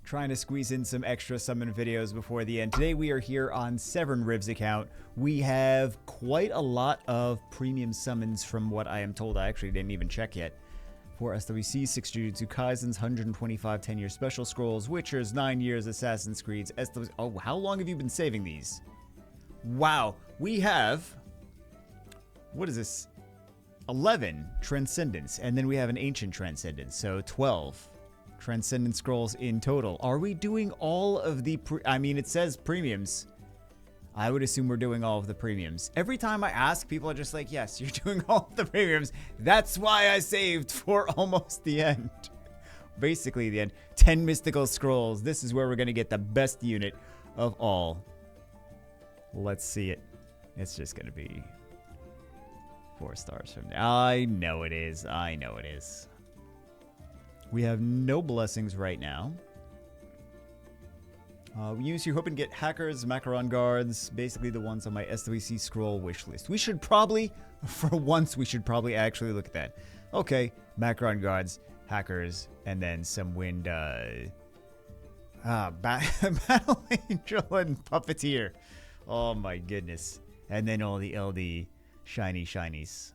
Trying to squeeze in some extra summon videos before the end. Today we are here on Severn Riv's account. We have quite a lot of premium summons from what I am told. I actually didn't even check yet. 4 SWC, 6 Jujutsu Kaisens, 125 10-year special scrolls, Witchers, 9 years Assassin's Creeds, SWC. Oh, how long have you been saving these? Wow, we have, what is this? 11 Transcendence, and then we have an Ancient Transcendence, so 12 Transcendent scrolls in total. Are we doing all of the, I mean, it says premiums. I would assume we're doing all of the premiums. Every time I ask, people are just like, yes, you're doing all of the premiums. That's why I saved for almost the end. Basically the end. 10 mystical scrolls. This is where we're going to get the best unit of all. Let's see it. It's just going to be 4 stars from now. I know it is. I know it is. We have no blessings right now. We use your hope and get hackers, macaron guards, basically the ones on my SWC scroll wish list. We should probably, for once, we should probably actually look at that. Okay, macaron guards, hackers, and then some wind, Battle Angel and Puppeteer. Oh my goodness. And then all the LD shiny shinies.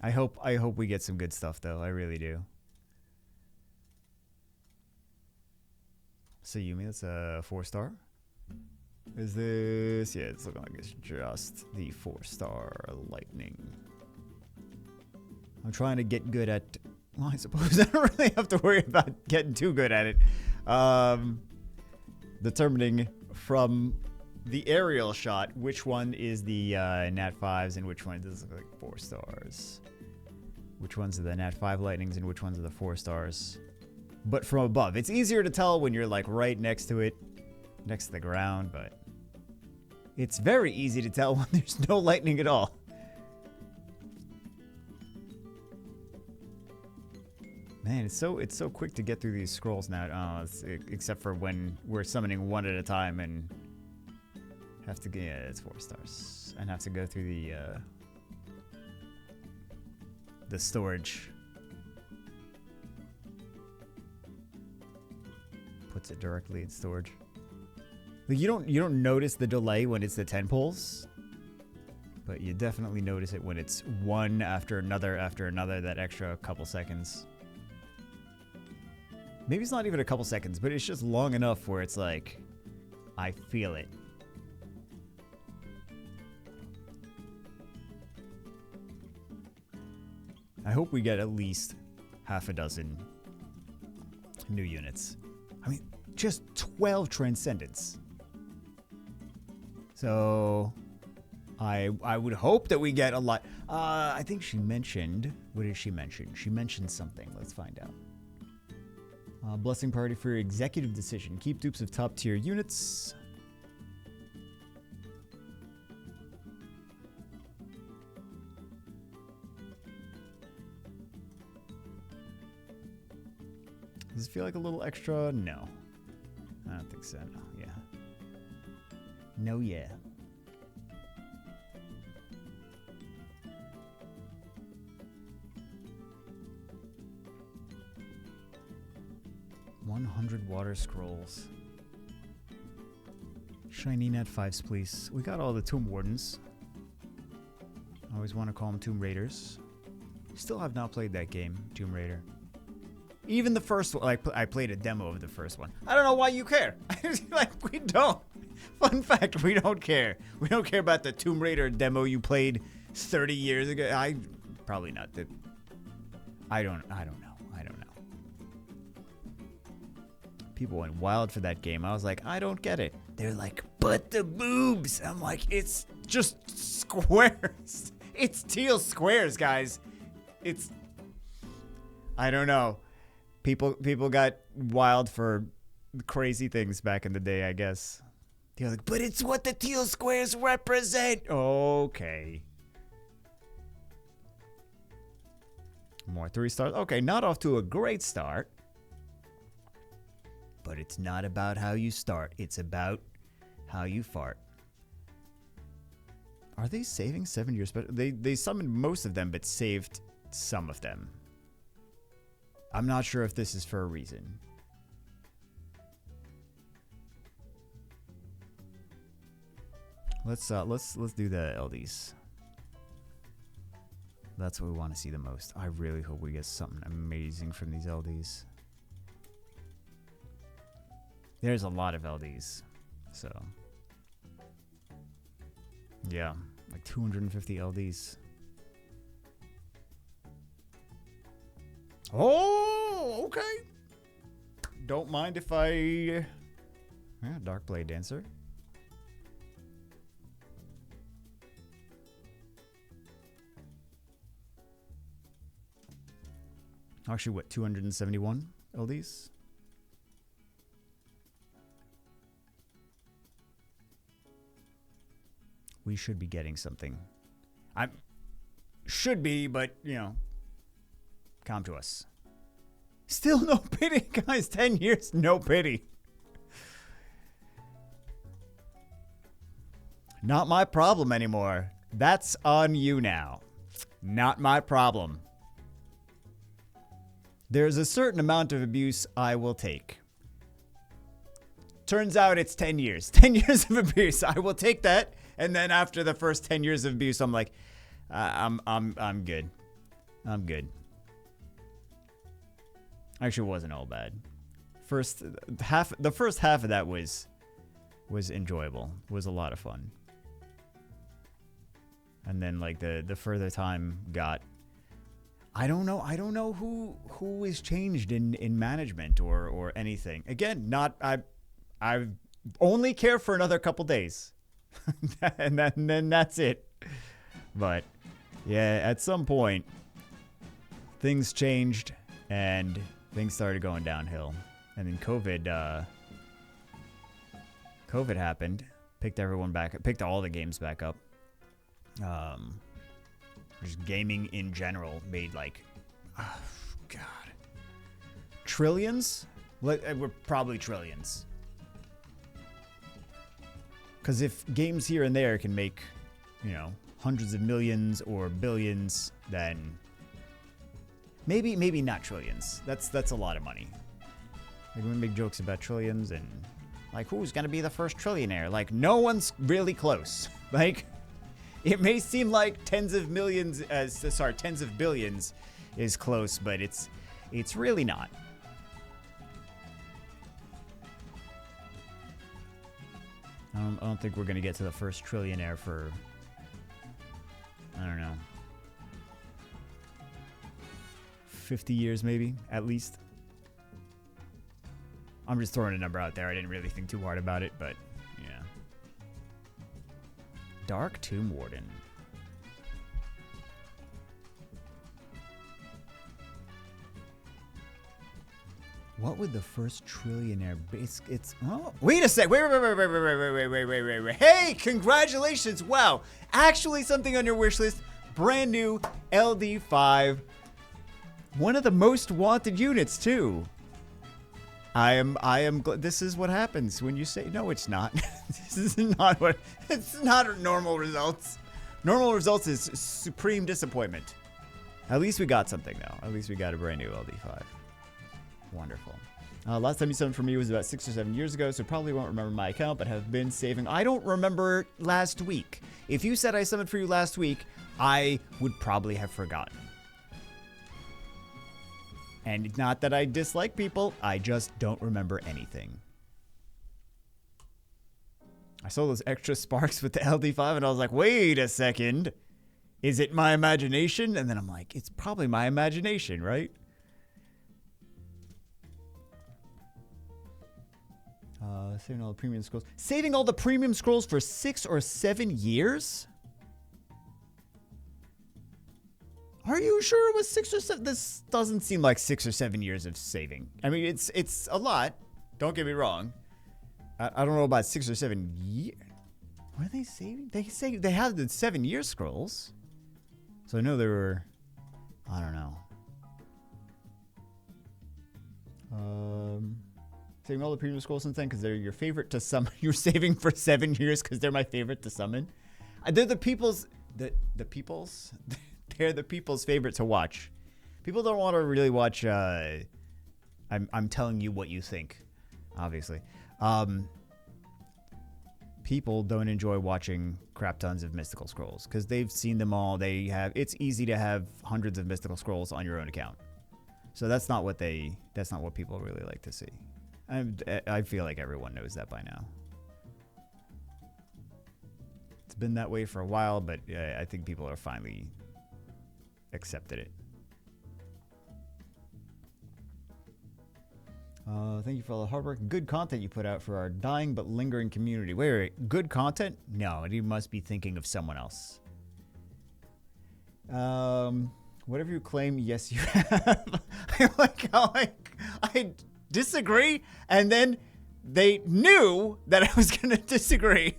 I hope we get some good stuff though. I really do. So Yumi, that's a 4-star. Is this? Yeah, it's looking like it's just the 4-star lightning. I'm trying to get good at. Well, I suppose I don't really have to worry about getting too good at it. Determining from the aerial shot which one is the Nat 5s and which one does look like 4 stars. Which ones are the Nat 5 lightnings and which ones are the 4 stars. But from above. It's easier to tell when you're like right next to it, next to the ground, but it's very easy to tell when there's no lightning at all. Man, it's so quick to get through these scrolls now, except for when we're summoning one at a time and have to get, yeah, it's 4 stars, and have to go through the storage. Puts it directly in storage. Like you don't notice the delay when it's the 10 pulls, but you definitely notice it when it's one after another, that extra couple seconds. Maybe it's not even a couple seconds, but it's just long enough where it's like, I feel it. I hope we get at least half a dozen new units. I mean, just 12 Transcendents. So, I would hope that we get a lot. I think she mentioned, what did she mention? She mentioned something. Let's find out. Blessing party for your executive decision. Keep dupes of top tier units. Does it feel like a little extra? No. I don't think so. No, yeah. No, yeah. $100 water scrolls. Shiny Nat 5s, please. We got all the Tomb Wardens. I always want to call them Tomb Raiders. Still have not played that game, Tomb Raider. Even the first one, like, I played a demo of the first one. I don't know why you care. Like, we don't. Fun fact, we don't care. We don't care about the Tomb Raider demo you played 30 years ago. Probably not. I don't know. People went wild for that game. I was like, I don't get it. They're like, but the boobs. I'm like, it's just squares. It's teal squares, guys. It's, I don't know. People got wild for crazy things back in the day, I guess. They're like, but it's what the teal squares represent. Okay. More 3 stars. Okay, not off to a great start. But it's not about how you start. It's about how you fart. Are they saving 7 years? But they summoned most of them, but saved some of them. I'm not sure if this is for a reason. Let's do the LDs. That's what we want to see the most. I really hope we get something amazing from these LDs. There's a lot of LDs, so yeah, like 250 LDs. Oh, okay. Don't mind if I... Yeah, Dark Blade Dancer. Actually, what, 271 LDs? We should be getting something. I should be, but, you know, come to us. Still no pity, guys. 10 years, no pity. Not my problem anymore. That's on you now. Not my problem. There's a certain amount of abuse I will take. Turns out it's 10 years. 10 years of abuse. I will take that. And then after the first 10 years of abuse, I'm like, I'm good. I'm good. Actually, it wasn't all bad. The first half of that was enjoyable. Was a lot of fun. And then like the further time got, I don't know who is changed in management or anything. Again, I only care for another couple days. and then that's it. But yeah, at some point things changed and things started going downhill. And then COVID happened, picked everyone back up, picked all the games back up. Just gaming in general made like, oh God, trillions? We're probably trillions. Because if games here and there can make, you know, hundreds of millions or billions, then maybe not trillions. That's a lot of money. Like we make jokes about trillions and like who's gonna be the first trillionaire? Like no one's really close. Like it may seem like tens of billions is close, but it's really not. I don't think we're going to get to the first trillionaire for, I don't know, 50 years maybe, at least. I'm just throwing a number out there. I didn't really think too hard about it, but yeah. Dark Tomb Warden. What would the first trillionaire be? It's oh, wait a sec. Wait. Hey, congratulations. Wow. Actually something on your wish list. Brand new LD5. One of the most wanted units too. I am this is what happens when you say no, it's not. This is not what it's not normal results. Normal results is supreme disappointment. At least we got something though. At least we got a brand new LD5. Wonderful. Last time you summoned for me was about 6 or 7 years ago, so probably won't remember my account, but have been saving. I don't remember last week. If you said I summoned for you last week, I would probably have forgotten. And not that I dislike people, I just don't remember anything. I saw those extra sparks with the LD5 and I was like, wait a second. Is it my imagination? And then I'm like, it's probably my imagination, right? Saving all the premium scrolls. Saving all the premium scrolls for 6 or 7 years? Are you sure it was 6 or 7? This doesn't seem like 6 or 7 years of saving. I mean, it's a lot. Don't get me wrong. I don't know about 6 or 7 years. What are they saving? They say they had the 7-year scrolls. So I know there were, I don't know. Saving all the premium scrolls since then because they're your favorite to summon. You're saving for 7 years because they're my favorite to summon. They're the people's, the people's, they're the people's favorite to watch People don't want to really watch. I'm telling you what you think, obviously. People don't enjoy watching crap tons of mystical scrolls because they've seen them all. It's easy to have hundreds of mystical scrolls on your own account. So that's not what people really like to see. I feel like everyone knows that by now. It's been that way for a while, but I think people are finally accepted it. Thank you for all the hard work and good content you put out for our dying but lingering community. Wait, good content? No, you must be thinking of someone else. Whatever you claim, yes, you have. I like how I disagree, and then they knew that I was going to disagree,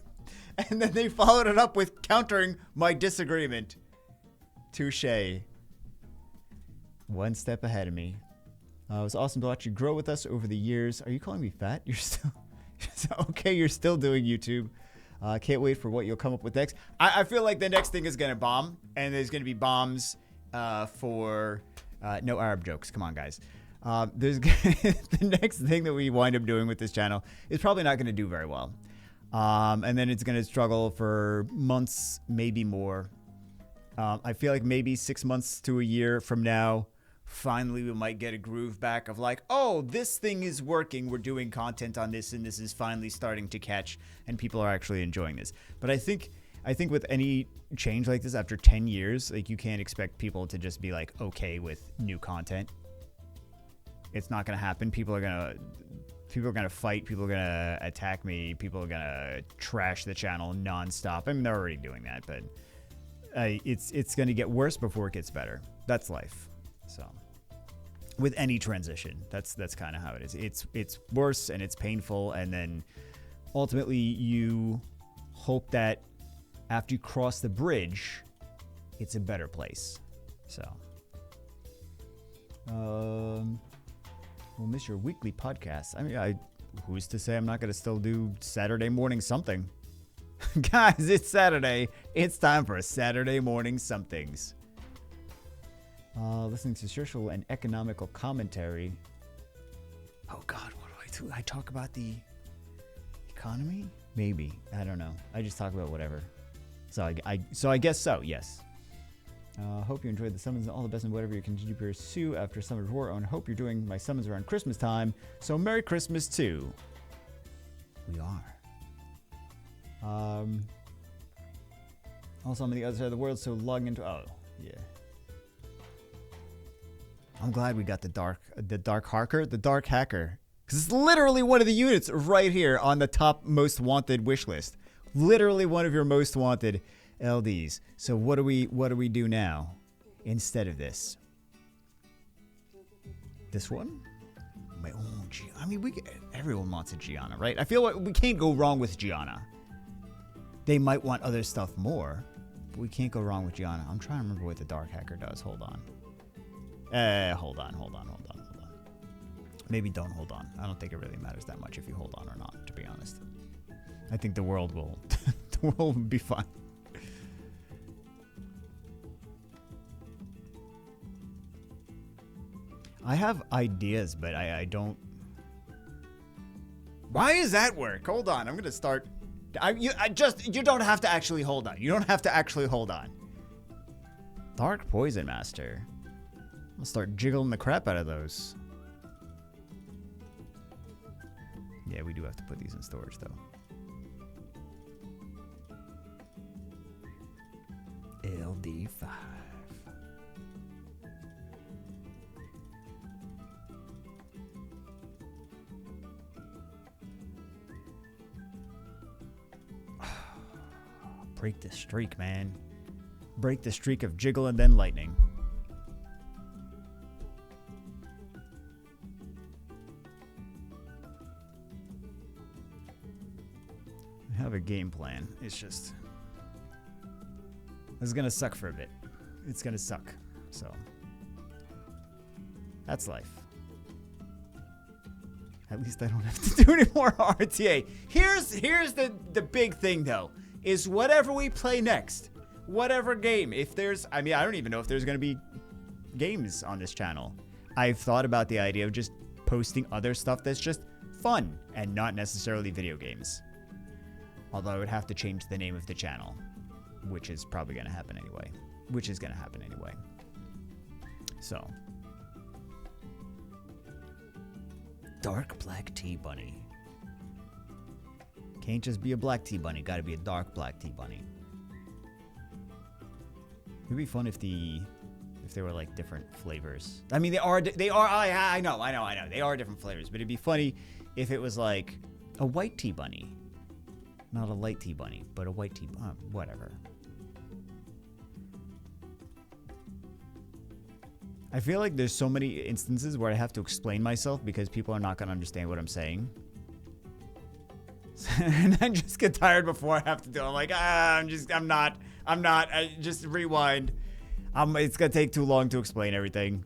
and then they followed it up with countering my disagreement. Touché. One step ahead of me. It was awesome to watch you grow with us over the years. Are you calling me fat? You're still... okay, you're still doing YouTube. Can't wait for what you'll come up with next. I feel like the next thing is going to bomb, and there's going to be bombs for... no Arab jokes. Come on, guys. The next thing that we wind up doing with this channel is probably not going to do very well. And then it's going to struggle for months, maybe more. I feel like maybe 6 months to a year from now, finally we might get a groove back of like, oh, this thing is working. We're doing content on this, and this is finally starting to catch, and people are actually enjoying this. But I think with any change like this after 10 years, like you can't expect people to just be like okay with new content. It's not going to happen. People are going to fight. People are going to attack me. People are going to trash the channel nonstop. I mean, they're already doing that, but it's going to get worse before it gets better. That's life. So with any transition, that's kind of how it is. It's worse and it's painful, and then ultimately you hope that after you cross the bridge, it's a better place. So we'll miss your weekly podcast. I mean, who's to say I'm not going to still do Saturday morning something? Guys, it's Saturday. It's time for a Saturday morning somethings. Listening to social and economical commentary. Oh God, what do? I talk about the economy? Maybe. I don't know. I just talk about whatever. So I guess so, yes. Hope you enjoyed the summons and all the best in whatever you continue to pursue after Summoners War. And hope you're doing my summons around Christmas time. So Merry Christmas too. We are. Also, I'm on the other side of the world, so logging into... Oh, yeah. I'm glad we got the dark hacker. Because it's literally one of the units right here on the top most wanted wish list. Literally one of your most wanted LDs. So what do we do now instead of this? This one? I mean, everyone wants a Gianna, right? I feel like we can't go wrong with Gianna. They might want other stuff more, but we can't go wrong with Gianna. I'm trying to remember what the dark hacker does. Hold on. Hold on. Maybe don't hold on. I don't think it really matters that much if you hold on or not, to be honest. I think the world will be fine. I have ideas, but I don't. Why does that work? Hold on. I'm going to start. You don't have to actually hold on. You don't have to actually hold on. Dark Poison Master. I'll start jiggling the crap out of those. Yeah, we do have to put these in storage, though. LD5. Break the streak, man. Break the streak of jiggle and then lightning. I have a game plan. It's just... This is going to suck for a bit. It's going to suck. So... That's life. At least I don't have to do any more RTA. Here's the big thing, though. Is whatever we play next. Whatever game. If there's... I mean, I don't even know if there's going to be games on this channel. I've thought about the idea of just posting other stuff that's just fun and not necessarily video games. Although I would have to change the name of the channel, which is probably going to happen anyway. So. Dark black tea bunny. Can't just be a black tea bunny. Gotta be a dark black tea bunny. It'd be fun if they were like different flavors. I mean, they are. I know. They are different flavors, but it'd be funny if it was like a white tea bunny, not a light tea bunny, but a white tea. Whatever. I feel like there's so many instances where I have to explain myself because people are not gonna understand what I'm saying, and I just get tired before I have to do it. I'm like, I'm not. I just rewind. It's gonna take too long to explain everything.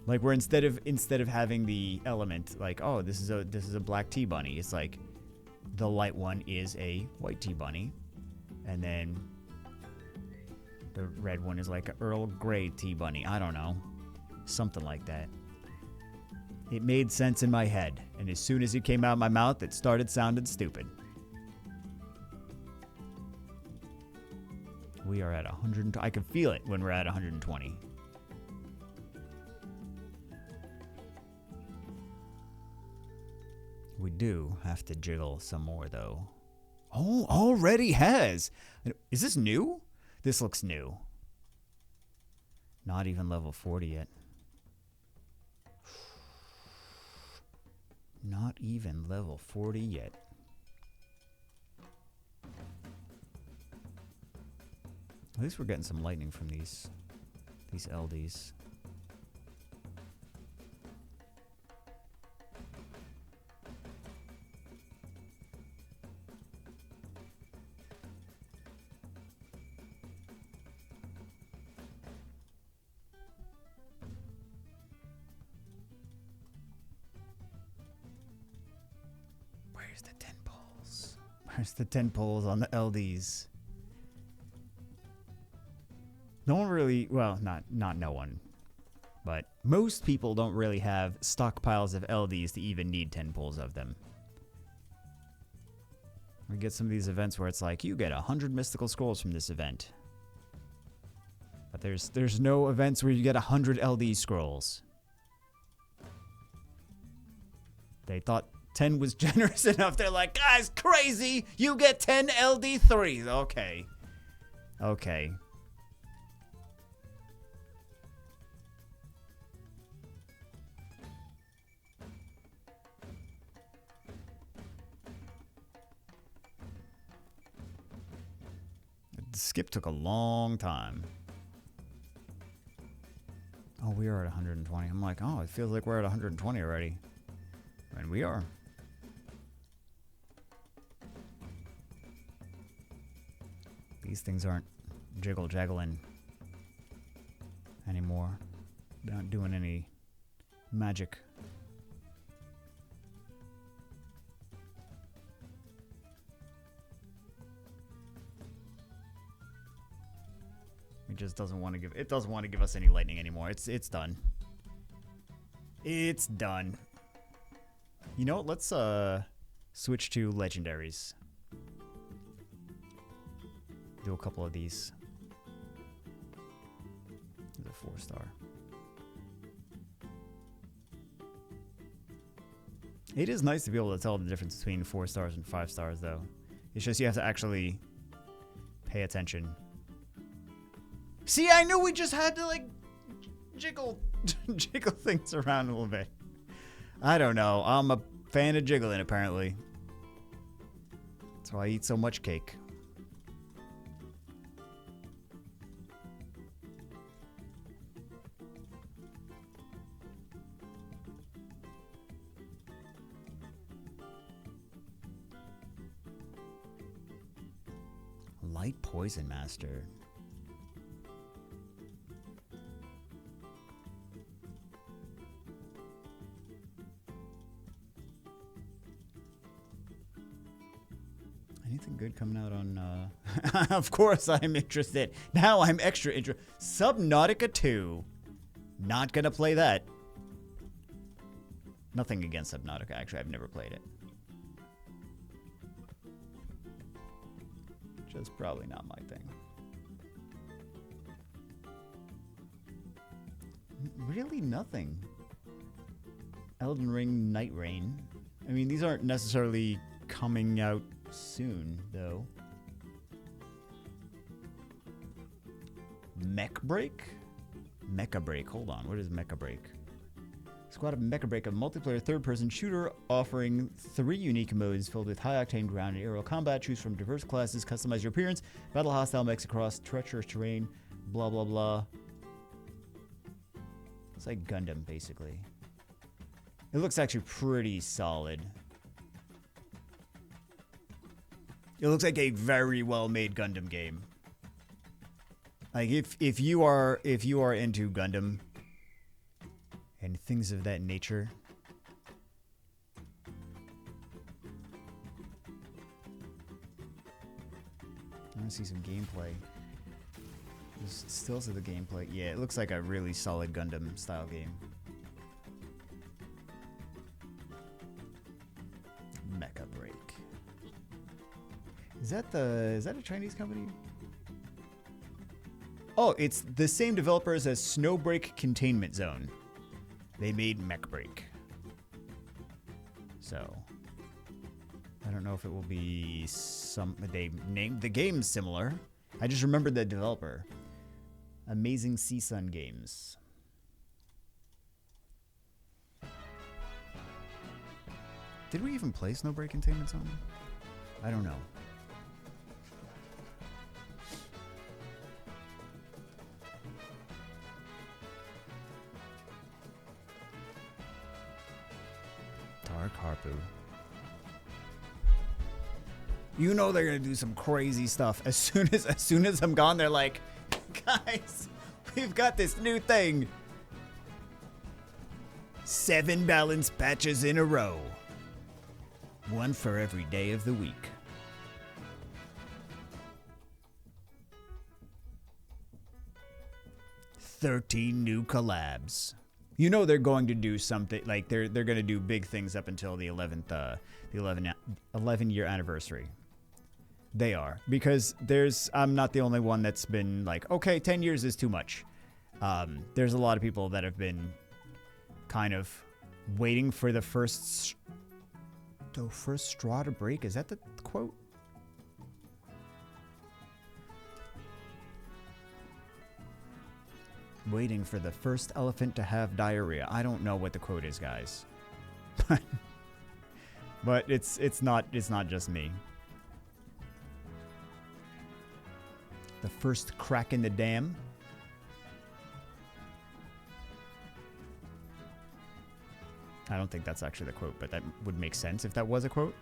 Like where instead of having the element like, oh, this is a black tea bunny, it's like the light one is a white tea bunny, and then the red one is like an Earl Grey tea bunny. I don't know, something like that. It made sense in my head, and as soon as it came out of my mouth, it started sounding stupid. We are at 100. I can feel it when we're at 120. We do have to jiggle some more, though. Oh, already has. Is this new? This looks new. Not even level 40 yet. Not even level 40 yet. At least we're getting some lightning from these LDs. Where's the 10 poles? Where's the 10 poles on the LDs? No one really, well, not no one, but most people don't really have stockpiles of LDs to even need 10 pulls of them. We get some of these events where it's like, you get 100 mystical scrolls from this event. But there's no events where you get 100 LD scrolls. They thought 10 was generous enough. They're like, guys, crazy! You get 10 LD3s. Okay. Okay. The skip took a long time. Oh, we are at 120. I'm like, oh, it feels like we're at 120 already. And we are. These things aren't jiggle-jaggling anymore. They're not doing any magic. It just doesn't want to give. It doesn't want to give us any lightning anymore. It's done. It's done. You know what? Let's switch to legendaries. Do a couple of these. There's a 4-star. It is nice to be able to tell the difference between 4 stars and 5 stars, though. It's just you have to actually pay attention. See, I knew we just had to, like, jiggle things around a little bit. I don't know. I'm a fan of jiggling, apparently. That's why I eat so much cake. Light Poison Master. Anything good coming out on Of course I'm interested. Now I'm extra interested. Subnautica 2. Not gonna play that. Nothing against Subnautica, actually. I've never played it. Just probably not my thing. Really nothing. Elden Ring, Night Rain. I mean, these aren't necessarily coming out soon, though. Mech Break? Mecha Break. Hold on. What is Mecha Break? Squad of Mecha Break, a multiplayer third-person shooter offering 3 unique modes filled with high-octane ground and aerial combat. Choose from diverse classes, customize your appearance, battle hostile mechs across treacherous terrain, blah, blah, blah. It's like Gundam, basically. It looks actually pretty solid. It looks like a very well-made Gundam game. Like if you are into Gundam and things of that nature, I want to see some gameplay. Just still see the gameplay. Yeah, it looks like a really solid Gundam style game. Mecha Break. Is that a Chinese company? Oh, it's the same developers as Snowbreak Containment Zone. They made Mech Break. So, I don't know if it will be they named the game similar. I just remembered the developer. Amazing Sea Sun Games. Did we even play Snowbreak Containment Zone? I don't know. Dark Harpu. You know they're gonna do some crazy stuff. As soon as I'm gone, they're like, guys, we've got this new thing. 7 balance patches in a row. 1 for every day of the week. $13 new collabs. You know they're going to do something, like they're going to do big things up until the 11 year anniversary. They are, because I'm not the only one that's been like, okay, 10 years is too much. There's a lot of people that have been kind of waiting for the first straw to break. Is that the quote? Waiting for the first elephant to have diarrhea. I don't know what the quote is, guys. But it's not just me. The first crack in the dam. I don't think that's actually the quote, but that would make sense if that was a quote.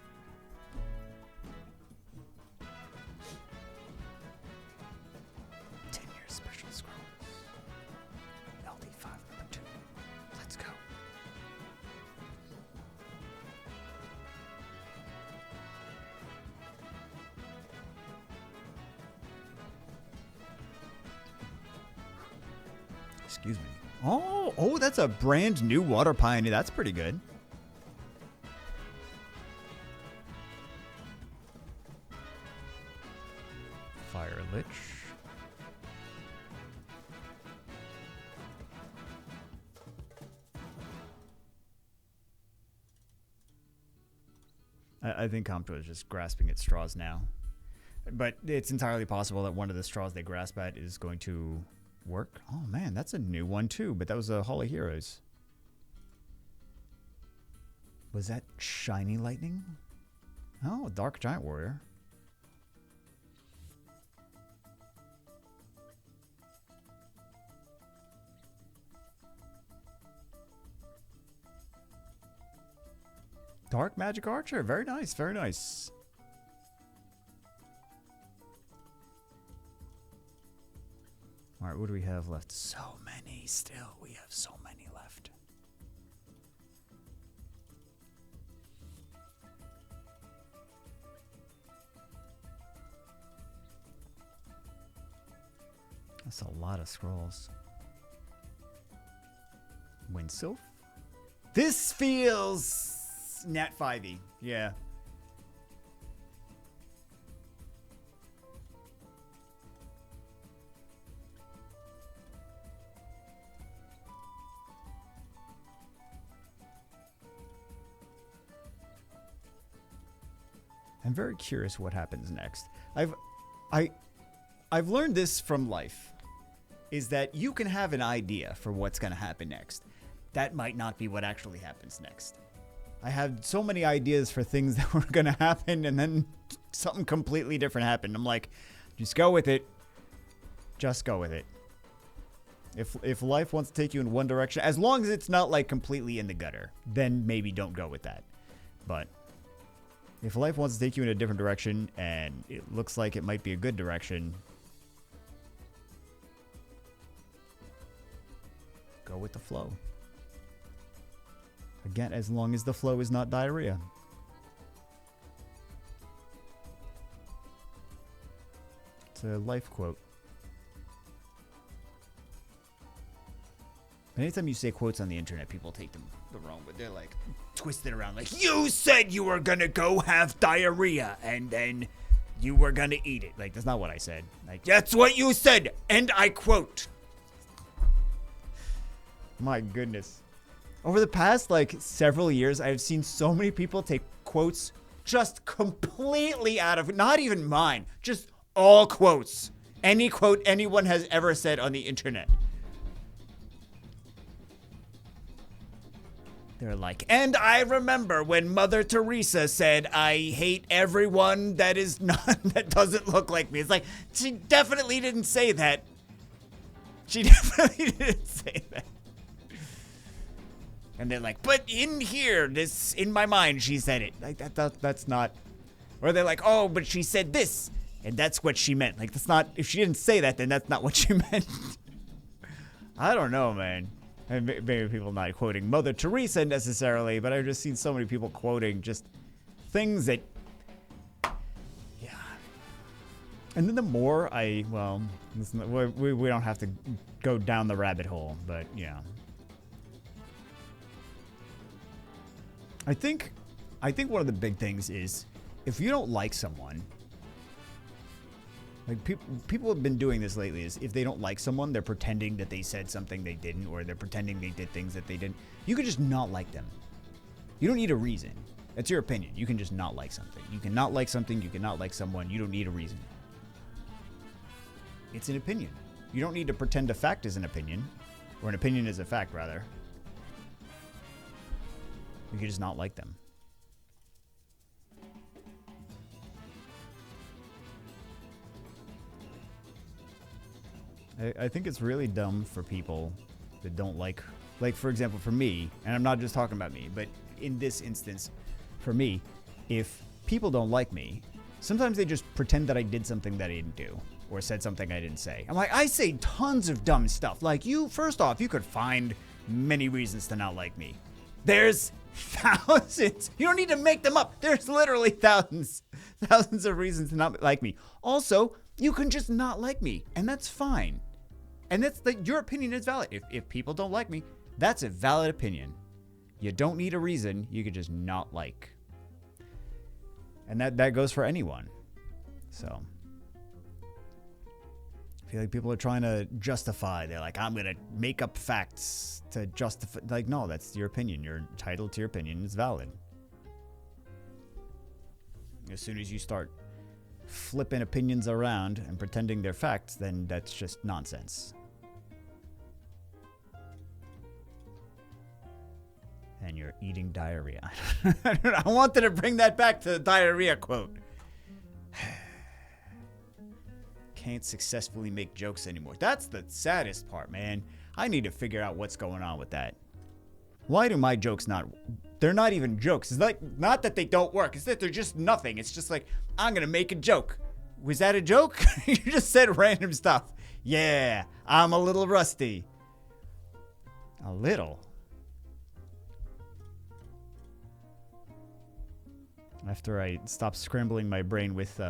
Excuse me. Oh, that's a brand new Water Pioneer. That's pretty good. Fire Lich. I think Compto is just grasping at straws now. But it's entirely possible that one of the straws they grasp at is going to work. Oh man, that's a new one too, but that was a Hall of Heroes. Was that Shiny Lightning? Oh, Dark Giant Warrior. Dark Magic Archer. Very nice, very nice. All right, what do we have left? So many still. We have so many left. That's a lot of scrolls. Windsilf? This feels Nat 5e. Yeah. I'm very curious what happens next. I've learned this from life, is that you can have an idea for what's going to happen next. That might not be what actually happens next. I had so many ideas for things that were going to happen, and then something completely different happened. I'm like, just go with it. Just go with it. If life wants to take you in one direction, as long as it's not like completely in the gutter, then maybe don't go with that. But if life wants to take you in a different direction, and it looks like it might be a good direction, go with the flow. Again, as long as the flow is not diarrhea. It's a life quote. Anytime you say quotes on the internet, people take them the wrong way. They're like, twist it around. Like, you said you were gonna go have diarrhea, and then you were gonna eat it. Like, that's not what I said. Like, that's what you said, and I quote. My goodness. Over the past, like, several years, I've seen so many people take quotes just completely out of, not even mine, just all quotes. Any quote anyone has ever said on the internet. They're like, and I remember when Mother Teresa said, I hate everyone that is not, that doesn't look like me. It's like, she definitely didn't say that. She definitely didn't say that. And they're like, but in here, this, in my mind, she said it. Like, that's not. Or they're like, oh, but she said this, and that's what she meant. Like, that's not, if she didn't say that, then that's not what she meant. I don't know, man. And maybe people not quoting Mother Teresa necessarily, but I've just seen so many people quoting just things that, yeah. And then the more well, we don't have to go down the rabbit hole, but yeah. I think one of the big things is if you don't like someone, like people have been doing this lately, is if they don't like someone, they're pretending that they said something they didn't, or they're pretending they did things that they didn't. You could just not like them. You don't need a reason. That's your opinion. You can just not like something. You can not like something. You can not like someone. You don't need a reason. It's an opinion. You don't need to pretend a fact is an opinion, or an opinion is a fact, rather. You can just not like them. I think it's really dumb for people that don't like, for example, for me, and I'm not just talking about me, but in this instance, for me, if people don't like me, sometimes they just pretend that I did something that I didn't do, or said something I didn't say. I'm like, I say tons of dumb stuff. Like, first off, you could find many reasons to not like me. There's thousands. You don't need to make them up. There's literally thousands of reasons to not like me. Also, you can just not like me, and that's fine. And that's your opinion is valid. If people don't like me, that's a valid opinion. You don't need a reason. You could just not like. And that goes for anyone. So I feel like people are trying to justify. They're like, I'm going to make up facts to justify. Like, no, that's your opinion. You're entitled to your opinion. It's valid. As soon as you start flipping opinions around and pretending they're facts, then that's just nonsense. And you're eating diarrhea. I wanted to bring that back to the diarrhea quote. Can't successfully make jokes anymore. That's the saddest part, man. I need to figure out what's going on with that. Why do my jokes not... They're not even jokes. It's like, not that they don't work. It's that they're just nothing. It's just like, I'm going to make a joke. Was that a joke? You just said random stuff. Yeah, I'm a little rusty. A little? After I stopped scrambling my brain with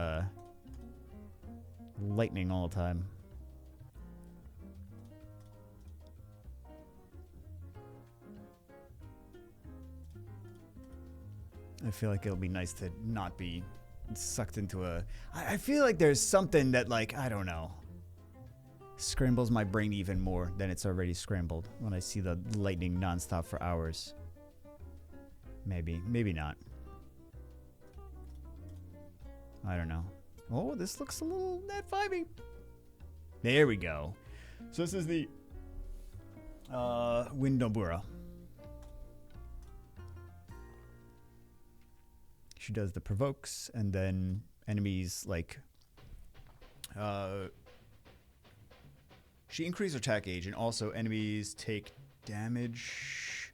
lightning all the time. I feel like it'll be nice to not be sucked into a... I feel like there's something that, like, I don't know, scrambles my brain even more than it's already scrambled when I see the lightning nonstop for hours. Maybe. Maybe not. I don't know. Oh, this looks a little net 5-y. There we go. So this is the Wind Nobura. She does the provokes, and then enemies like she increases her attack gauge, and also enemies take damage.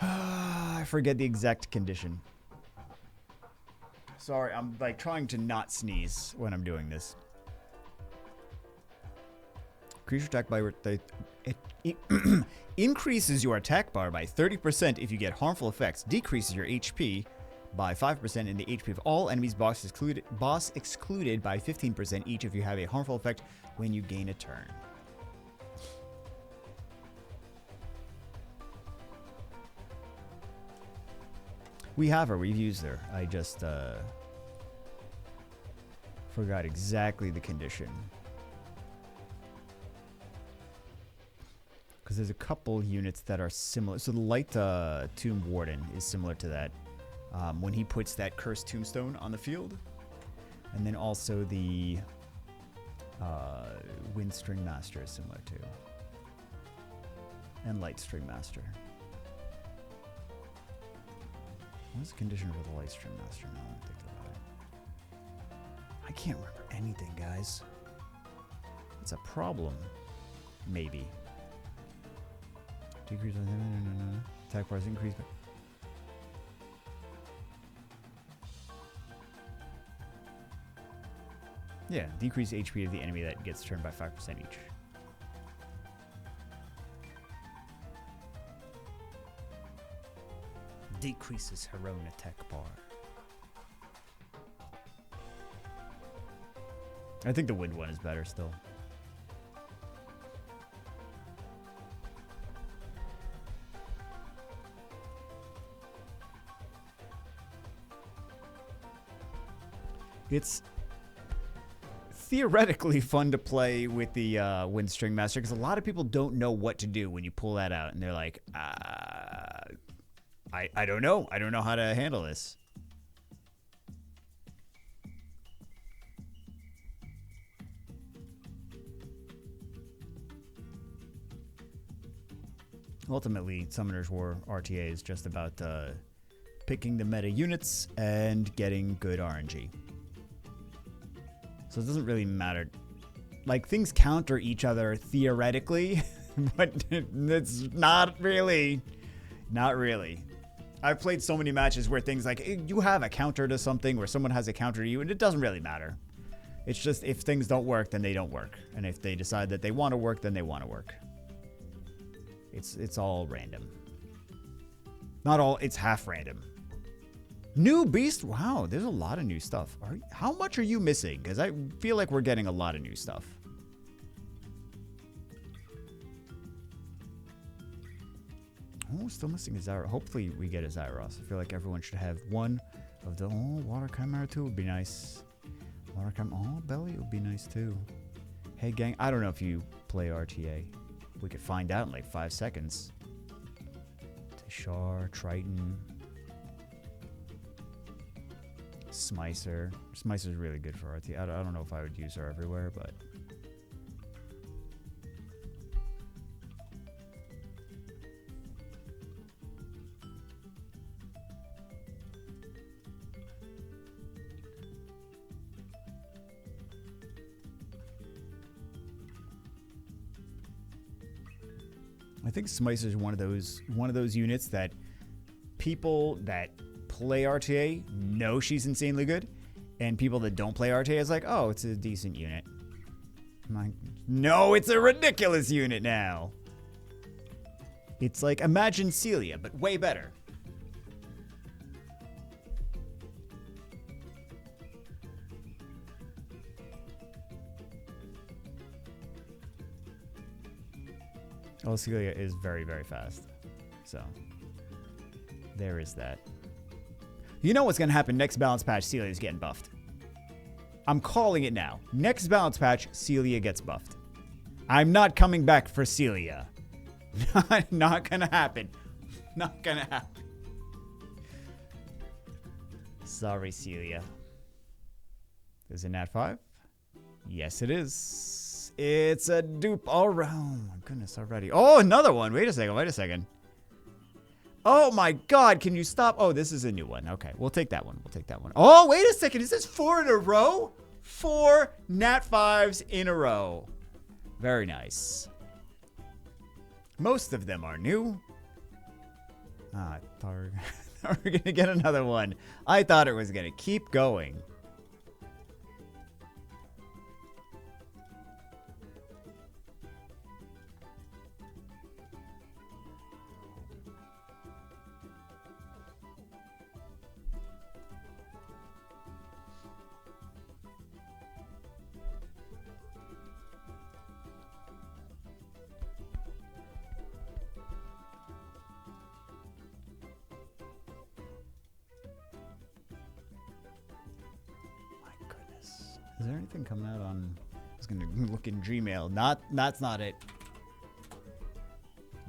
I forget the exact condition. Sorry, I'm like trying to not sneeze when I'm doing this. Increase your attack by it increases your attack bar by 30% if you get harmful effects. Decreases your HP by 5% and the HP of all enemies boss excluded by 15% each if you have a harmful effect when you gain a turn. We have her. We've used her. I just forgot exactly the condition. Because there's a couple units that are similar. So the Light Tomb Warden is similar to that. When he puts that Cursed Tombstone on the field. And then also the Wind String Master is similar too. And Light String Master. What's the condition for the Light String Master now? I'm thinking about it. I can't remember anything, guys. It's a problem. Maybe. Decrease attack bars increase. Yeah, decrease HP of the enemy that gets turned by 5% each. Decreases her own attack bar. I think the wind one is better still. It's theoretically fun to play with the Wind String Master because a lot of people don't know what to do when you pull that out, and they're like, I don't know. I don't know how to handle this. Ultimately, Summoner's War RTA is just about picking the meta units and getting good RNG. So it doesn't really matter. Like, things counter each other theoretically, but it's not really. Not really. I've played so many matches where things like, you have a counter to something, or someone has a counter to you, and it doesn't really matter. It's just, if things don't work, then they don't work. And if they decide that they want to work, then they want to work. It's all random. Not all, it's half random. New beast? Wow, there's a lot of new stuff. How much are you missing? Because I feel like we're getting a lot of new stuff. Oh, still missing a Zyros. Hopefully we get a Zyros. I feel like everyone should have one of the... Oh, Water Chimera too would be nice. Water Chimera... Oh, Belly would be nice too. Hey, gang, I don't know if you play RTA. We could find out in like 5 seconds. Tishar, Triton... Smicer. Smicer's really good for RT. I don't know if I would use her everywhere, but... I think Smicer's one of those units that people that play RTA know she's insanely good, and people that don't play RTA is like, oh, it's a decent unit. I'm like, no, it's a ridiculous unit now. It's like, imagine Celia, but way better. Oh, Celia is very, very fast. So, there is that. You know what's going to happen next balance patch? Celia's getting buffed. I'm calling it now. Next balance patch, Celia gets buffed. I'm not coming back for Celia. Not going to happen. Not going to happen. Sorry, Celia. Is it Nat 5? Yes, it is. It's a dupe all around. Oh, my goodness, already. Oh, another one. Wait a second. Oh, my God. Can you stop? Oh, this is a new one. Okay, we'll take that one. Oh, wait a second. Is this 4 in a row? 4 Nat 5s in a row. Very nice. Most of them are new. I thought we were going to get another one. I thought it was going to keep going. Is there anything coming out on... I was going to look in Gmail. That's not it.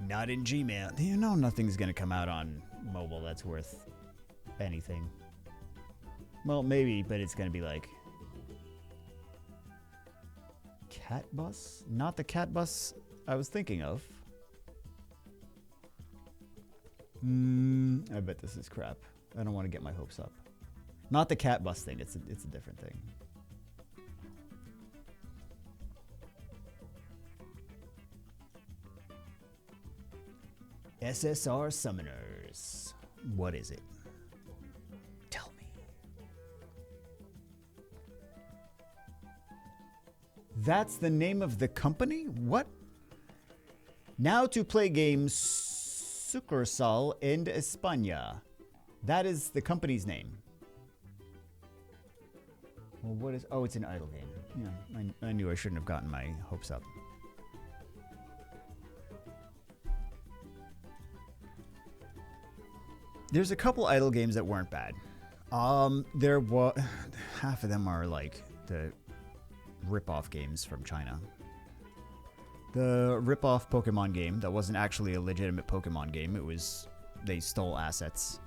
Not in Gmail. You know nothing's going to come out on mobile that's worth anything. Well, maybe, but it's going to be like... Cat Bus? Not the Cat Bus I was thinking of. I bet this is crap. I don't want to get my hopes up. Not the Cat Bus thing. It's a different thing. SSR Summoners. What is it? Tell me. That's the name of the company? What? Now to play games Sucursal en España. That is the company's name. Well, what is... Oh, it's an idle game. Yeah, I knew I shouldn't have gotten my hopes up. There's a couple idle games that weren't bad. There was... Half of them are like the rip-off games from China. The rip-off Pokemon game that wasn't actually a legitimate Pokemon game. It was... They stole assets.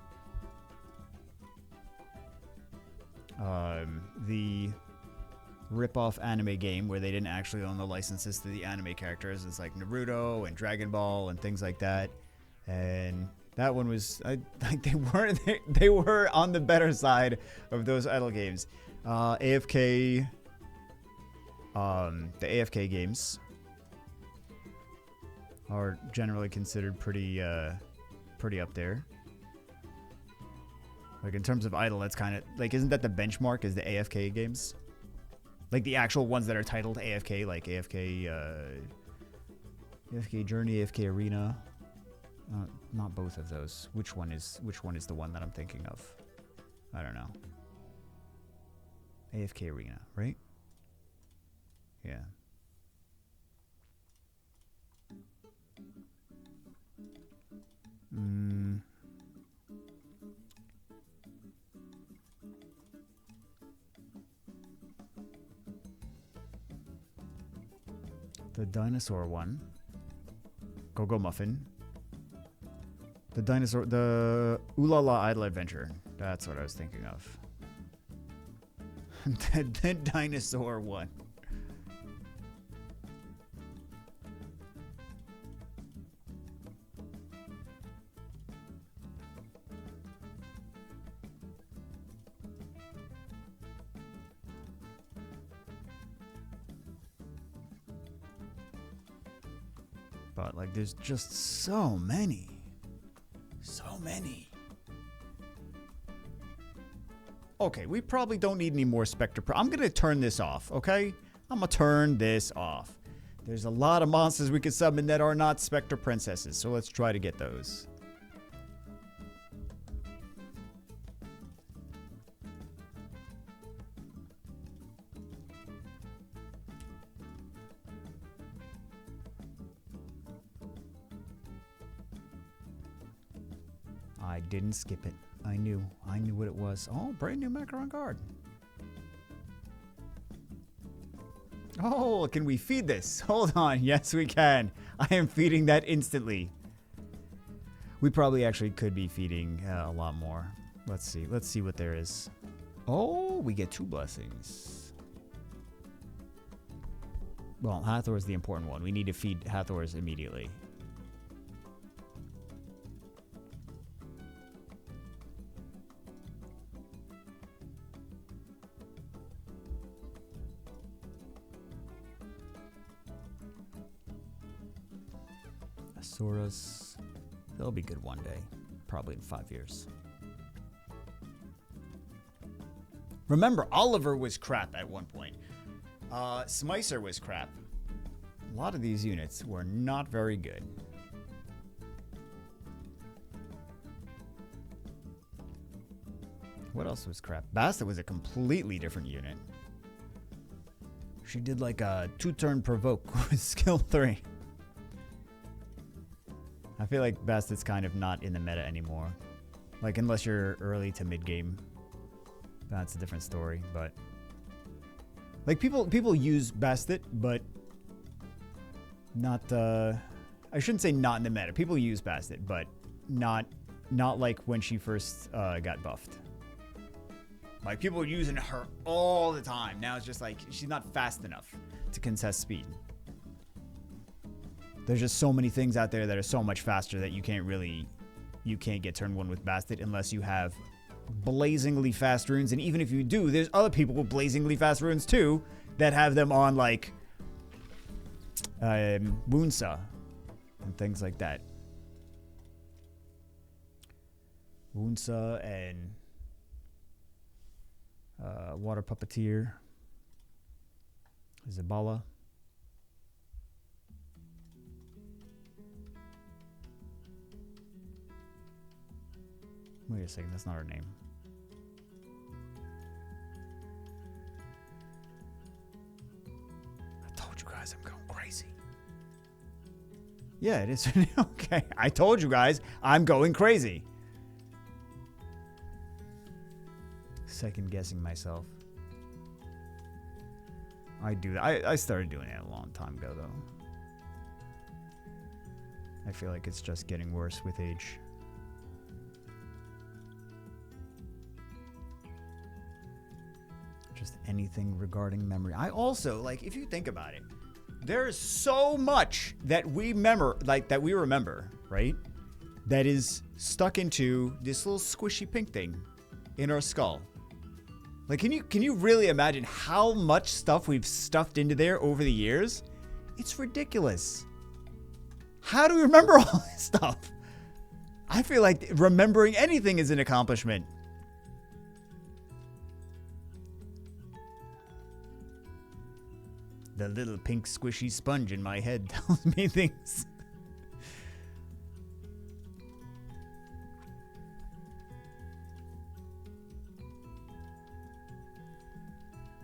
The rip-off anime game where they didn't actually own the licenses to the anime characters. It's like Naruto and Dragon Ball and things like that. And... That one was, they were on the better side of those idle games. AFK, the AFK games are generally considered pretty up there. Like in terms of idle, that's kind of, like, isn't that the benchmark is the AFK games? Like the actual ones that are titled AFK, like AFK Journey, AFK Arena. Not both of those. Which one is the one that I'm thinking of? I don't know. AFK Arena, right? Yeah. The dinosaur one. Go Muffin. The dinosaur, the Ooh La La Idle Adventure. That's what I was thinking of. the dinosaur one. But like, there's just so many. So many. Okay, we probably don't need any more Spectre. I'm going to turn this off, okay? I'm going to turn this off. There's a lot of monsters we can summon that are not Spectre Princesses, so let's try to get those. I didn't skip it. I knew what it was. Oh, brand new macaron guard. Oh, can we feed this? Hold on. Yes, we can. I am feeding that instantly. We probably actually could be feeding a lot more. Let's see. Let's see what there is. Oh, we get 2 blessings. Well, Hathor is the important one. We need to feed Hathors immediately. Asaurus. They'll be good one day. Probably in 5 years. Remember, Oliver was crap at one point. Smicer was crap. A lot of these units were not very good. What else was crap? Basta was a completely different unit. She did like a 2-turn provoke with skill 3. I feel like Basta's kind of not in the meta anymore. Like, unless you're early to mid-game. That's a different story, but... Like, people use Bastet, but... Not, I shouldn't say not in the meta. People use Bastet, but not like when she first got buffed. Like, people were using her all the time. Now it's just like, she's not fast enough to contest speed. There's just so many things out there that are so much faster that you can't get turn 1 with Bastet unless you have blazingly fast runes. And even if you do, there's other people with blazingly fast runes too that have them on like Woonsa and things like that. Woonsa and Water Puppeteer, Zabala. Wait a second, that's not her name. I told you guys I'm going crazy. Yeah, it is. Okay, I told you guys I'm going crazy. Second guessing myself. I do that. I started doing it a long time ago, though. I feel like it's just getting worse with age. Just anything regarding memory. I also, like, if you think about it, there is so much that we remember, right? That is stuck into this little squishy pink thing in our skull. Like, can you really imagine how much stuff we've stuffed into there over the years? It's ridiculous. How do we remember all this stuff? I feel like remembering anything is an accomplishment. The little pink squishy sponge in my head tells me things.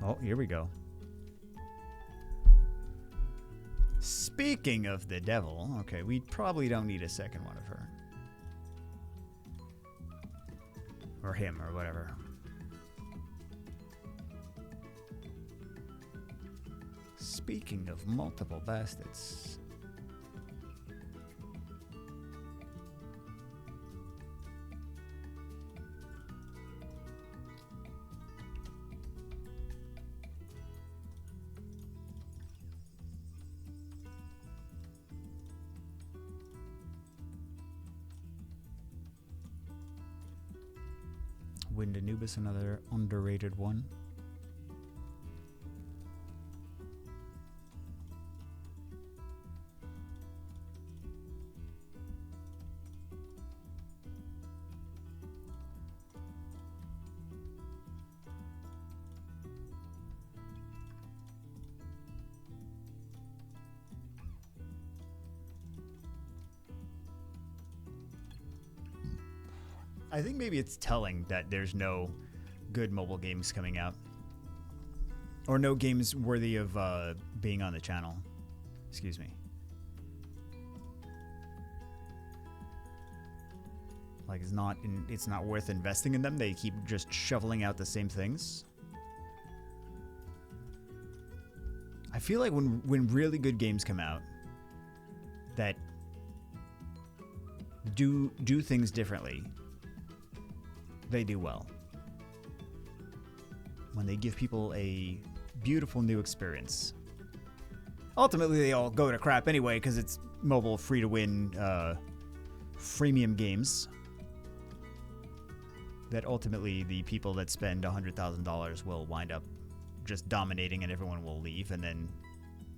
Oh, here we go. Speaking of the devil, okay, we probably don't need a second one of her. Or him, or whatever. Speaking of multiple bastards. Wind Anubis, another underrated one. I think maybe it's telling that there's no good mobile games coming out. Or no games worthy of being on the channel. Excuse me. Like, it's not worth investing in them. They keep just shoveling out the same things. I feel like when really good games come out that do things differently, they do well. When they give people a beautiful new experience. Ultimately, they all go to crap anyway because it's mobile free-to-win freemium games that ultimately the people that spend $100,000 will wind up just dominating and everyone will leave, and then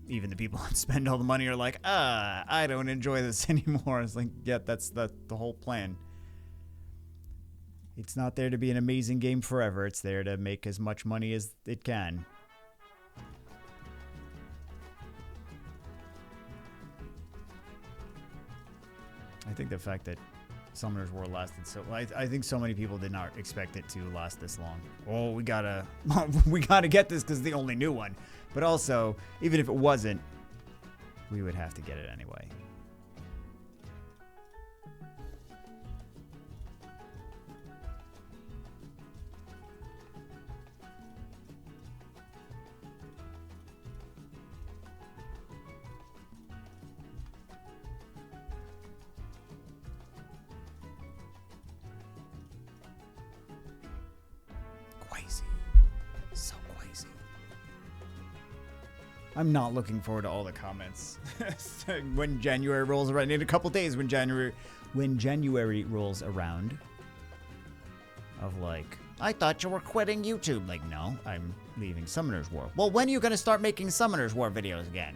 even the people that spend all the money are like, I don't enjoy this anymore. It's like, yeah, that's the whole plan. It's not there to be an amazing game forever. It's there to make as much money as it can. I think the fact that Summoner's War lasted so... I think so many people did not expect it to last this long. Oh, we gotta get this because it's the only new one. But also, even if it wasn't, we would have to get it anyway. I'm not looking forward to all the comments. When January rolls around, in a couple days, when January rolls around, of like, I thought you were quitting YouTube. Like, no, I'm leaving Summoner's War. Well, when are you gonna start making Summoner's War videos again?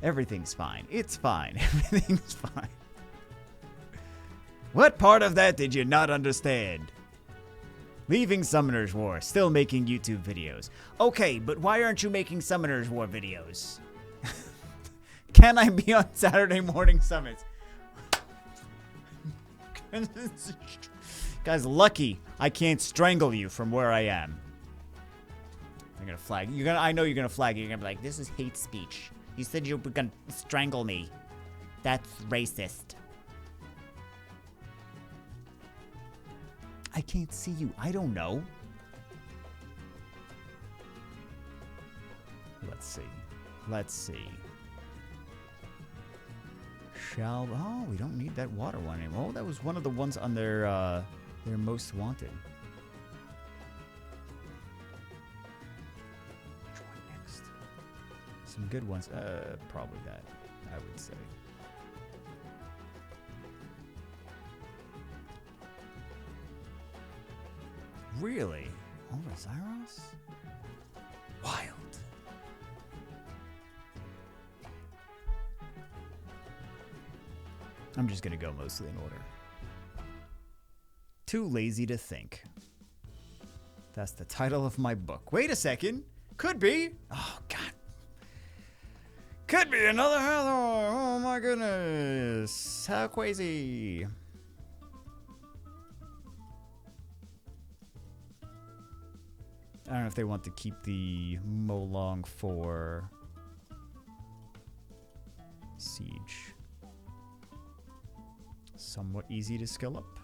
Everything's fine. It's fine. Everything's fine. What part of that did you not understand? Leaving Summoner's War, still making YouTube videos. Okay, but why aren't you making Summoner's War videos? Can I be on Saturday morning summits? Guys, lucky I can't strangle you from where I am. I'm gonna flag. I know you're gonna flag it. You're gonna be like, this is hate speech. You said you were gonna strangle me. That's racist. I can't see you. I don't know. Let's see. Oh, we don't need that water one anymore. Oh, that was one of the ones on their most wanted. Which one next? Some good ones. Probably that, I would say. Really? Over Zyros? Wild. I'm just gonna go mostly in order. Too lazy to think. That's the title of my book. Wait a second. Could be. Oh, God. Could be another Hathor. Oh, my goodness. How crazy. I don't know if they want to keep the Molong for Siege. Somewhat easy to skill up.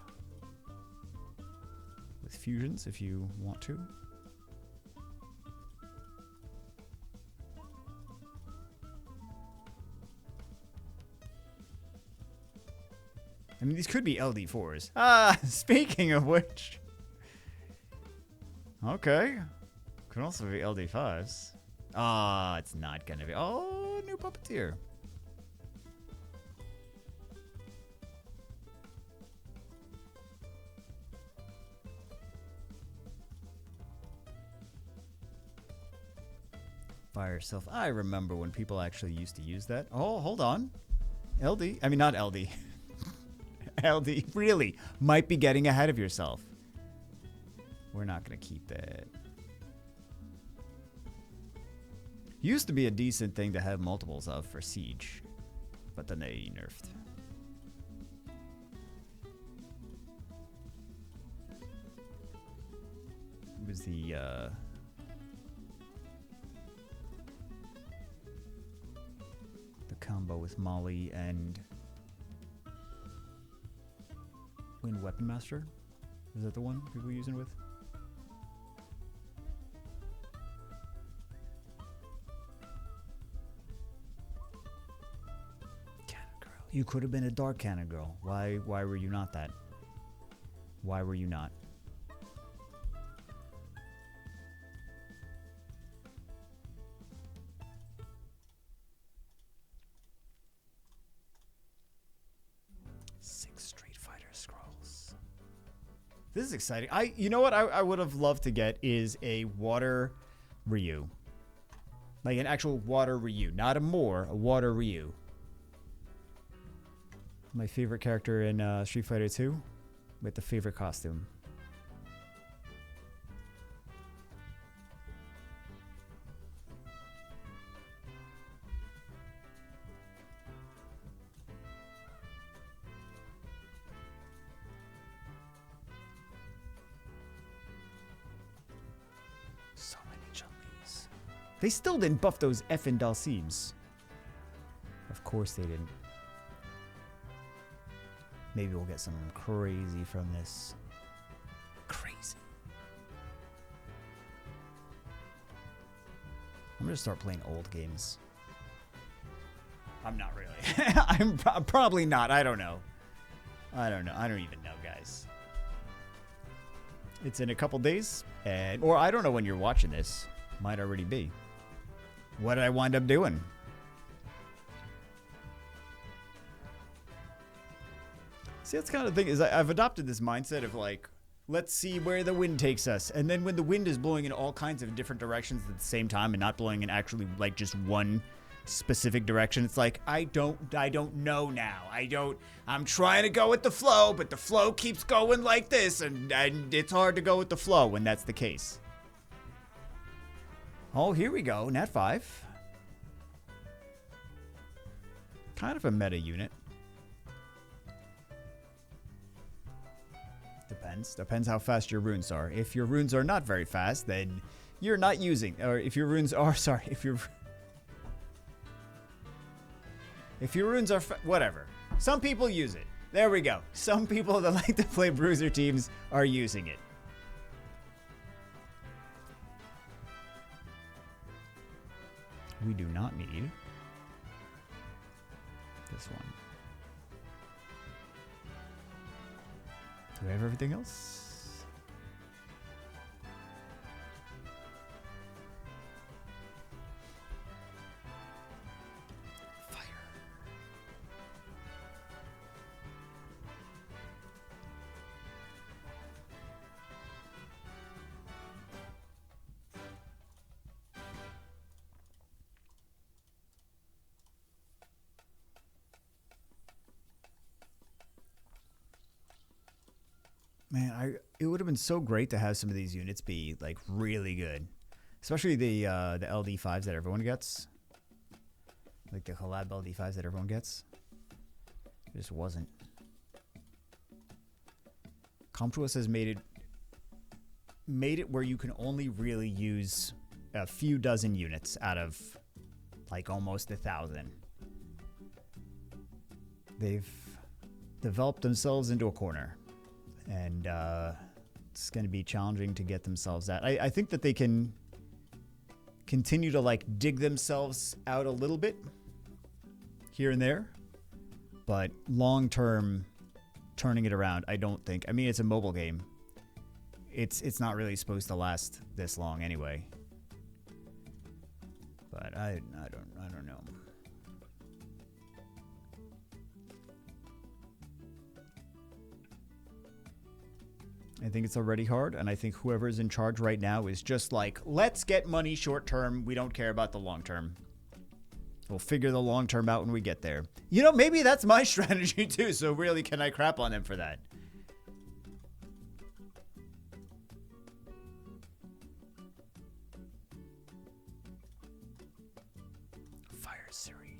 With fusions if you want to. I mean, these could be LD4s. Ah, speaking of which... Okay. Could also be LD5s. Ah, it's not gonna be. Oh, new puppeteer. Fire yourself. I remember when people actually used to use that. Oh, hold on. LD. I mean, not LD. LD. Really. Might be getting ahead of yourself. We're not going to keep that. Used to be a decent thing to have multiples of for Siege, but then they nerfed. It was the combo with Molly and Wind Weapon Master. Is that the one people are using with? Cannon Girl. You could have been a Dark Cannon Girl. Why were you not that? Why were you not? This is exciting. You know what I would have loved to get is a water Ryu. Like an actual water Ryu. Not a water Ryu. My favorite character in Street Fighter 2 with the favorite costume. So many Chun-Lis. They still didn't buff those effing Dalsims. Of course they didn't. Maybe we'll get some crazy from this. Crazy. I'm gonna start playing old games. I'm not really. I'm probably not. I don't know. I don't even know, guys. It's in a couple days, or I don't know when you're watching this. Might already be. What did I wind up doing? See, that's kind of the thing, is I've adopted this mindset of like, let's see where the wind takes us. And then when the wind is blowing in all kinds of different directions at the same time and not blowing in actually like just one specific direction, it's like, I don't know now. I'm trying to go with the flow, but the flow keeps going like this, and it's hard to go with the flow when that's the case. Oh, here we go. Nat 5. Kind of a meta unit. Depends how fast your runes are. If your runes are not very fast, then you're not using, or if your runes are, if your runes are, whatever. Some people use it. There we go. Some people that like to play bruiser teams are using it. We do not need this one. Do we have everything else? Fire. Man, it would have been so great to have some of these units be like really good, especially the LD5s that everyone gets, like the collab LD5s that everyone gets. It just wasn't. Comptuous has made it where you can only really use a few dozen units out of like almost 1,000. They've developed themselves into a corner. And it's going to be challenging to get themselves out. I think that they can continue to like dig themselves out a little bit here and there, but long term, turning it around, I don't think. I mean, it's a mobile game. It's not really supposed to last this long anyway. But I don't know. I think it's already hard, and I think whoever is in charge right now is just like, let's get money short term. We don't care about the long term. We'll figure the long term out when we get there. You know, maybe that's my strategy too, so really, can I crap on them for that? Fire Siri.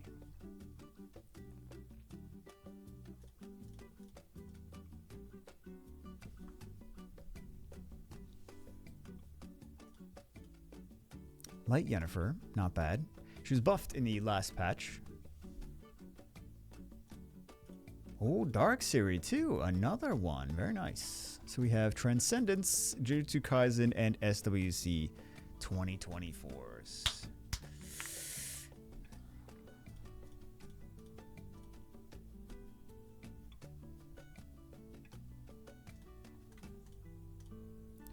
Light Yennefer, not bad. She was buffed in the last patch. Oh, Dark Series too. Another one. Very nice. So we have Transcendence, Jujutsu Kaisen, and SWC 2024s.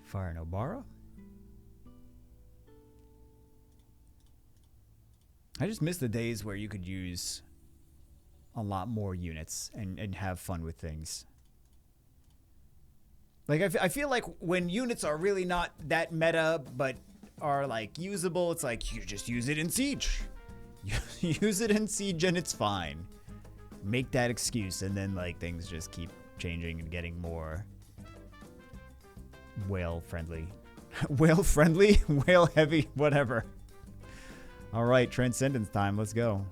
Fire Nobara. I just miss the days where you could use a lot more units and have fun with things. Like, I feel like when units are really not that meta, but are, like, usable, it's like, you just use it in Siege. Use it in Siege and it's fine. Make that excuse, and then, like, things just keep changing and getting more whale-friendly. Whale-friendly? Whale-heavy? Whatever. All right, Transcendence time. Let's go.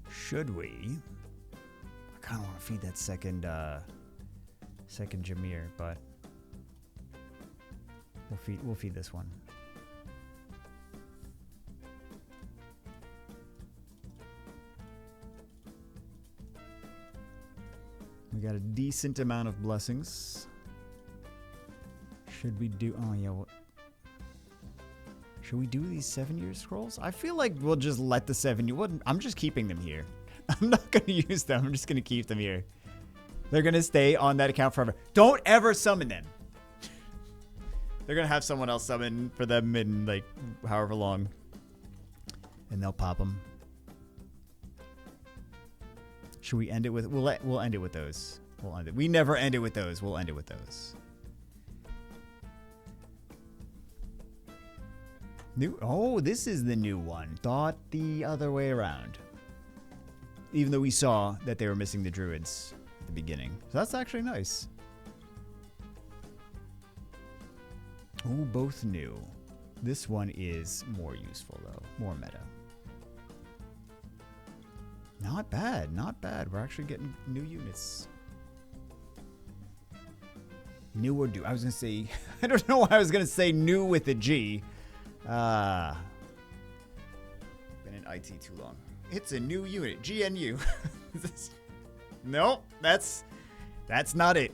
Should we? I kind of want to feed that second Jameer, but we'll feed this one. We got a decent amount of blessings. Should we do? Oh yeah. Should we do these 7-year scrolls? I feel like we'll just let the 7-year. I'm just keeping them here. I'm not going to use them. I'm just going to keep them here. They're going to stay on that account forever. Don't ever summon them. They're going to have someone else summon for them in, like, however long. And they'll pop them. Should we end it with... We'll end it with those. We'll end it. We never end it with those. We'll end it with those. New... Oh, this is the new one. Thought the other way around. Even though we saw that they were missing the druids at the beginning. So that's actually nice. Oh, both new. This one is more useful, though. More meta. Not bad. Not bad. We're actually getting new units. New or do. I was going to say... I don't know why I was going to say new with a G. Been in IT too long. It's a new unit. GNU. Nope. That's not it.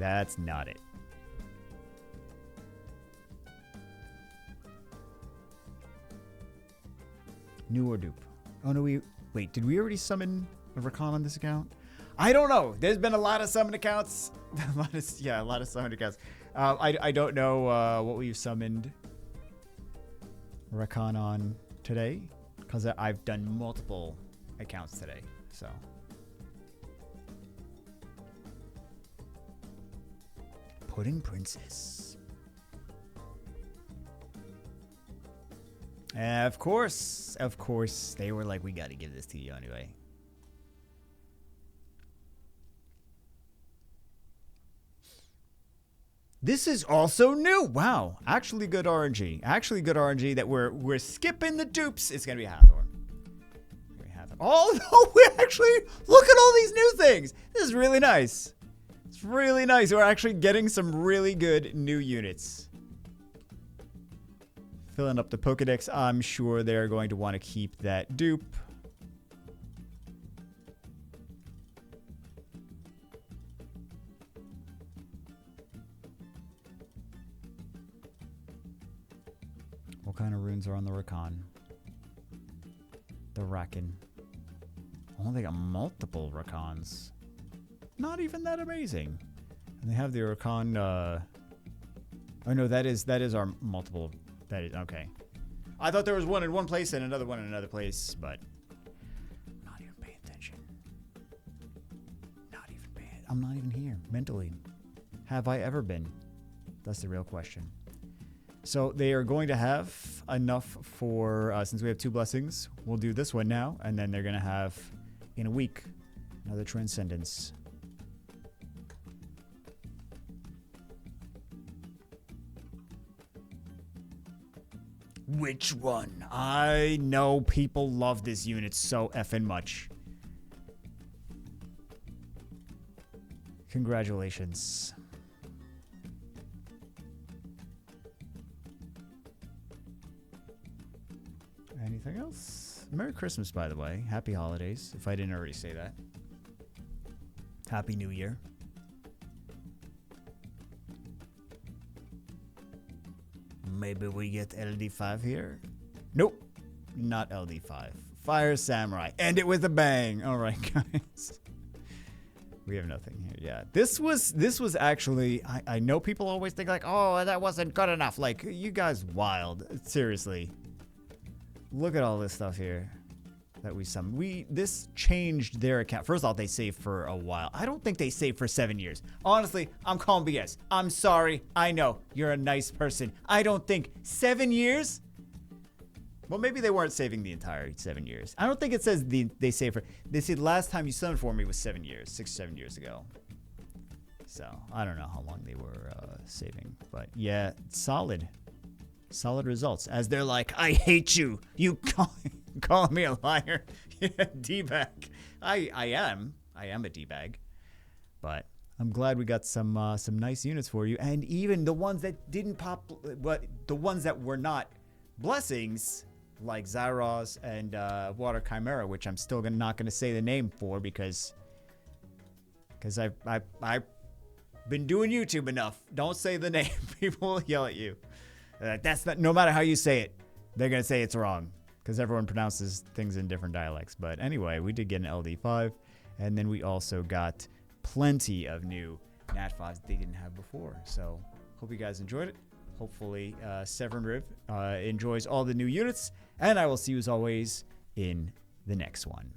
That's not it. New or dupe. Oh no, wait, did we already summon a Rakan on this account? I don't know. There's been a lot of summon accounts. a lot of summon accounts. I don't know what we've summoned Rakan on today, because I've done multiple accounts today, so. Pudding Princess. Of course. They were like, we got to give this to you anyway. This is also new. Wow. Actually good RNG. Actually good RNG that we're skipping the dupes. It's going to be Hathor. Oh, no, we actually, look at all these new things. This is really nice. It's really nice. We're actually getting some really good new units. Filling up the Pokedex. I'm sure they're going to want to keep that dupe. What kind of runes are on the Rakan? The Rakan. Oh, they got multiple Rakans. Not even that amazing. And they have the Rakan. Oh no, that is our multiple. That is okay. I thought there was one in one place and another one in another place, but I'm not even paying attention. Not even paying. I'm not even here mentally. Have I ever been? That's the real question. So they are going to have enough for, since we have 2 blessings, we'll do this one now, and then they're going to have, in a week, another Transcendence. Which one? I know people love this unit so effing much. Congratulations. Anything else? Merry Christmas, by the way. Happy holidays, if I didn't already say that. Happy New Year. Maybe we get LD5 here? Nope. Not LD5. Fire Samurai. End it with a bang. All right, guys. We have nothing here. Yeah. This was actually, I know people always think like, oh, that wasn't good enough. Like, you guys wild. Seriously. Look at all this stuff here that we summoned. This changed their account. First off, they saved for a while. I don't think they saved for 7 years. Honestly, I'm calling BS. I'm sorry. I know you're a nice person. I don't think 7 years. Well, maybe they weren't saving the entire 7 years. I don't think it says they saved for. They said last time you summoned for me was 7 years, 6 or 7 years ago. So I don't know how long they were saving, but yeah, solid results. As they're like, I hate you. You call me a liar. Yeah, D-bag. I am a D-bag, but I'm glad we got some nice units for you, and even the ones that didn't pop, but the ones that were not blessings, like Zyros and Water Chimera, which I'm still not gonna say the name for because I've been doing YouTube enough. Don't say the name. People will yell at you. That's not. No matter how you say it, they're gonna say it's wrong because everyone pronounces things in different dialects. But anyway, we did get an LD5, and then we also got plenty of new Nat5s they didn't have before. So hope you guys enjoyed it. Hopefully, Severin Riv enjoys all the new units, and I will see you as always in the next one.